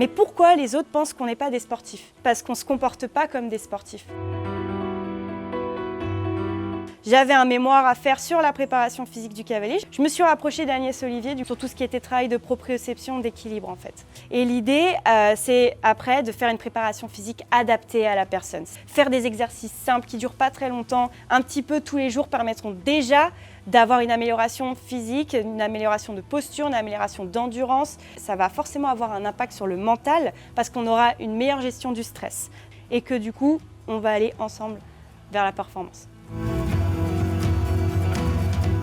Mais pourquoi les autres pensent qu'on n'est pas des sportifs? Parce qu'on ne se comporte pas comme des sportifs. J'avais un mémoire à faire sur la préparation physique du cavalier. Je me suis rapprochée d'Agnès Olivier sur tout ce qui était travail de proprioception, d'équilibre en fait. Et l'idée, c'est après de faire une préparation physique adaptée à la personne. Faire des exercices simples qui ne durent pas très longtemps, un petit peu tous les jours, permettront déjà d'avoir une amélioration physique, une amélioration de posture, une amélioration d'endurance. Ça va forcément avoir un impact sur le mental parce qu'on aura une meilleure gestion du stress. Et que du coup, on va aller ensemble vers la performance.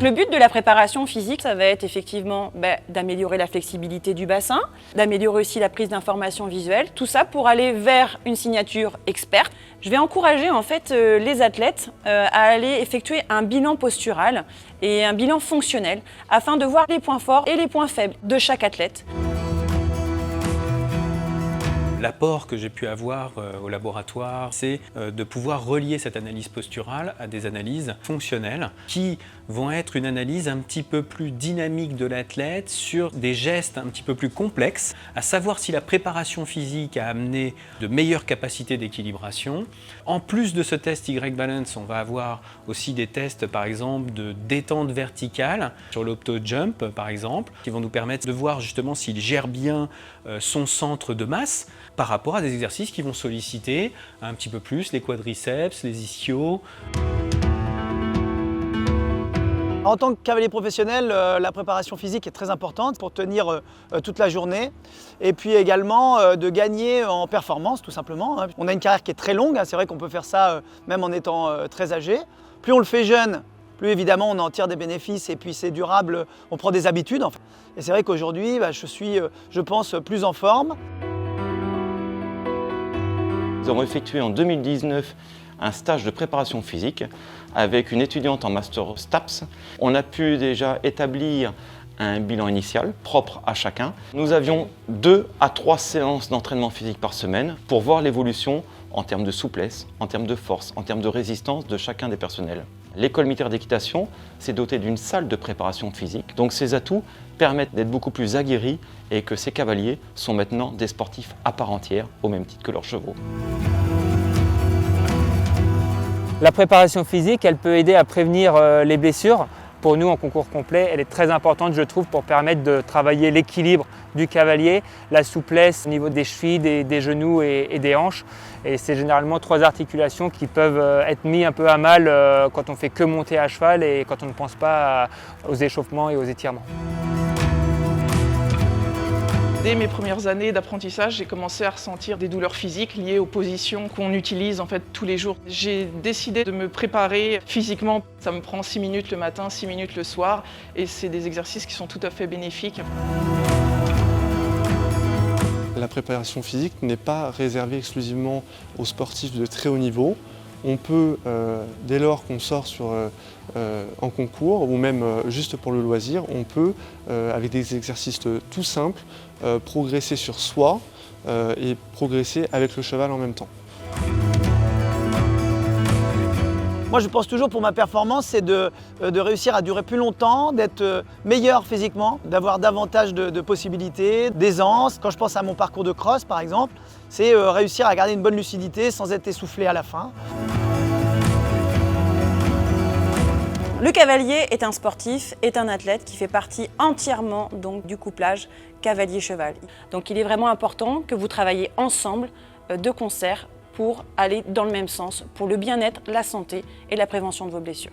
Le but de la préparation physique, ça va être effectivement d'améliorer la flexibilité du bassin, d'améliorer aussi la prise d'informations visuelles, tout ça pour aller vers une signature experte. Je vais encourager en fait les athlètes à aller effectuer un bilan postural et un bilan fonctionnel afin de voir les points forts et les points faibles de chaque athlète. L'apport que j'ai pu avoir au laboratoire, c'est de pouvoir relier cette analyse posturale à des analyses fonctionnelles qui vont être une analyse un petit peu plus dynamique de l'athlète sur des gestes un petit peu plus complexes, à savoir si la préparation physique a amené de meilleures capacités d'équilibration. En plus de ce test Y-Balance, on va avoir aussi des tests par exemple de détente verticale sur l'opto-jump par exemple, qui vont nous permettre de voir justement s'il gère bien son centre de masse par rapport à des exercices qui vont solliciter un petit peu plus les quadriceps, les ischios. En tant que cavalier professionnel, la préparation physique est très importante pour tenir toute la journée et puis également de gagner en performance tout simplement. On a une carrière qui est très longue, c'est vrai qu'on peut faire ça même en étant très âgé. Plus on le fait jeune, plus évidemment on en tire des bénéfices et puis c'est durable, on prend des habitudes. Et c'est vrai qu'aujourd'hui, je suis, je pense, plus en forme. Nous avons effectué en 2019 un stage de préparation physique avec une étudiante en master STAPS. On a pu déjà établir un bilan initial propre à chacun. Nous avions 2 à 3 séances d'entraînement physique par semaine pour voir l'évolution en termes de souplesse, en termes de force, en termes de résistance de chacun des personnels. L'école militaire d'équitation s'est dotée d'une salle de préparation physique. Donc ces atouts permettent d'être beaucoup plus aguerris et que ces cavaliers sont maintenant des sportifs à part entière au même titre que leurs chevaux. La préparation physique, elle peut aider à prévenir les blessures. Pour nous, en concours complet, elle est très importante, je trouve, pour permettre de travailler l'équilibre du cavalier, la souplesse au niveau des chevilles, des genoux et des hanches. Et c'est généralement 3 articulations qui peuvent être mises un peu à mal quand on fait que monter à cheval et quand on ne pense pas aux échauffements et aux étirements. Dès mes premières années d'apprentissage, j'ai commencé à ressentir des douleurs physiques liées aux positions qu'on utilise en fait tous les jours. J'ai décidé de me préparer physiquement. Ça me prend 6 minutes le matin, 6 minutes le soir et c'est des exercices qui sont tout à fait bénéfiques. La préparation physique n'est pas réservée exclusivement aux sportifs de très haut niveau. On peut, dès lors qu'on sort en concours ou même juste pour le loisir, on peut, avec des exercices tout simples, progresser sur soi et progresser avec le cheval en même temps. Moi, je pense toujours pour ma performance, c'est de réussir à durer plus longtemps, d'être meilleur physiquement, d'avoir davantage de possibilités, d'aisance. Quand je pense à mon parcours de cross, par exemple, c'est réussir à garder une bonne lucidité sans être essoufflé à la fin. Le cavalier est un sportif, est un athlète qui fait partie entièrement donc, du couplage cavalier-cheval. Donc il est vraiment important que vous travaillez ensemble, de concert, pour aller dans le même sens, pour le bien-être, la santé et la prévention de vos blessures.